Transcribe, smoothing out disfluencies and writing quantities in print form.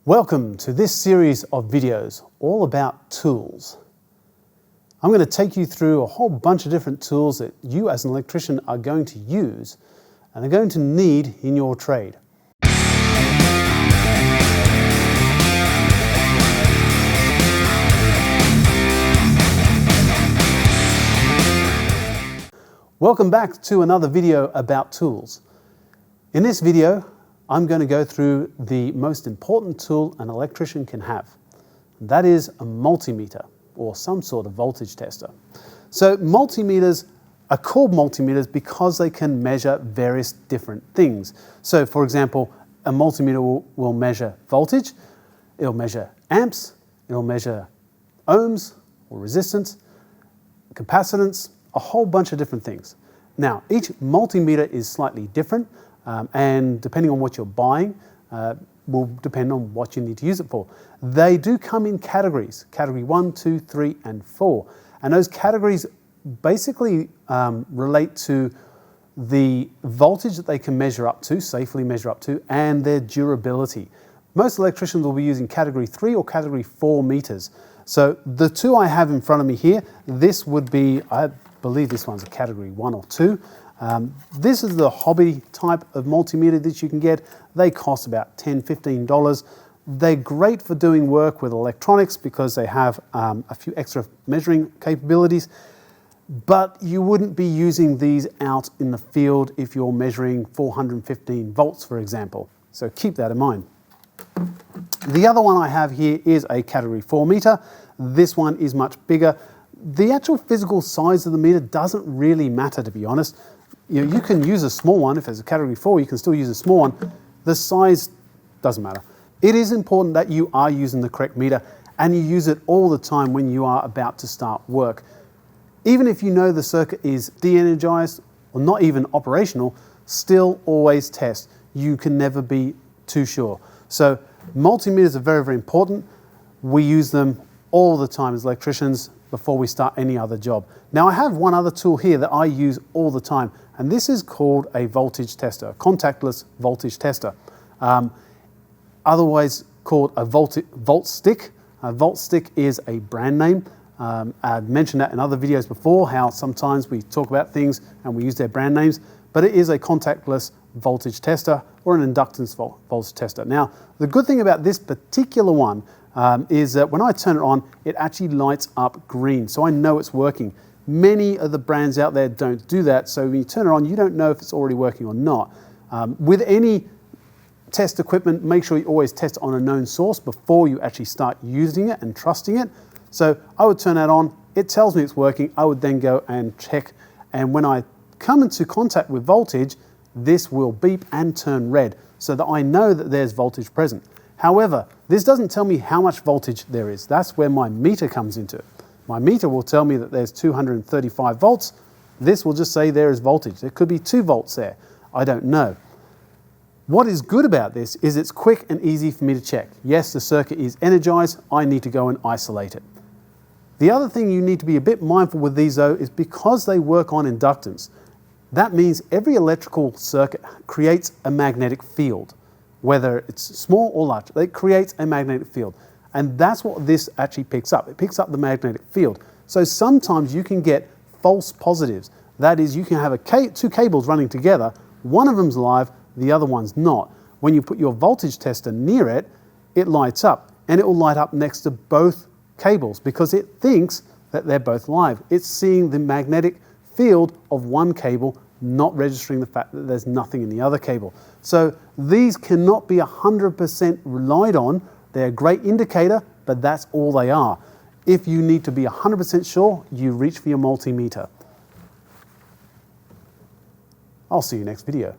Welcome to this series of videos all about tools. I'm going to take you through a whole bunch of different tools that you as an electrician are going to use and are going to need in your trade. Welcome back to another video about tools. In this video, I'm going to go through the most important tool an electrician can have. That is a multimeter, or some sort of voltage tester. So multimeters are called multimeters because they can measure various different things. So for example, a multimeter will measure voltage, it'll measure amps, it'll measure ohms or resistance, capacitance, a whole bunch of different things. Now, each multimeter is slightly different, and depending on what you're buying, will depend on what you need to use it for. They do come in categories, category 1, 2, 3, and 4. And those categories basically relate to the voltage that they can measure up to, safely measure up to, and their durability. Most electricians will be using category 3 or category 4 meters. So the two I have in front of me here, this would be, I believe this one's a category 1 or 2. This is the hobby type of multimeter that you can get. They cost about $10, $15. They're great for doing work with electronics because they have a few extra measuring capabilities, but you wouldn't be using these out in the field if you're measuring 415 volts, for example. So keep that in mind. The other one I have here is a category 4 meter. This one is much bigger. The actual physical size of the meter doesn't really matter, to be honest. You can use a small one. If it's a category 4, you can still use a small one. The size doesn't matter. It is important that you are using the correct meter and you use it all the time when you are about to start work. Even if you know the circuit is de-energized or not even operational, still always test. You can never be too sure. So multimeters are very, very important. We use them all the time as electricians before we start any other job. Now I have one other tool here that I use all the time, and this is called a voltage tester, a contactless voltage tester, otherwise called a volt stick. A volt stick is a brand name. I've mentioned that in other videos before, how sometimes we talk about things and we use their brand names, but it is a contactless voltage tester or an inductance voltage tester. Now, the good thing about this particular one is that when I turn it on, it actually lights up green, so I know it's working. Many of the brands out there don't do that, so when you turn it on, you don't know if it's already working or not. With any test equipment, make sure you always test on a known source before you actually start using it and trusting it. So I would turn that on, it tells me it's working, I would then go and check, and when I come into contact with voltage, this will beep and turn red so that I know that there's voltage present. However, this doesn't tell me how much voltage there is. That's where my meter comes into it. My meter will tell me that there's 235 volts. This will just say there is voltage. There could be 2 volts there. I don't know. What is good about this is it's quick and easy for me to check. Yes, the circuit is energized. I need to go and isolate it. The other thing you need to be a bit mindful with these though is because they work on inductance. That means every electrical circuit creates a magnetic field. Whether it's small or large, it creates a magnetic field. And that's what this actually picks up. It picks up the magnetic field. So sometimes you can get false positives. That is, you can have two cables running together, one of them's live, the other one's not. When you put your voltage tester near it, it lights up, and it will light up next to both cables because it thinks that they're both live. It's seeing the magnetic field of one cable, not registering the fact that there's nothing in the other cable. So these cannot be 100% relied on. They're a great indicator, but that's all they are. If you need to be 100% sure, you reach for your multimeter. I'll see you next video.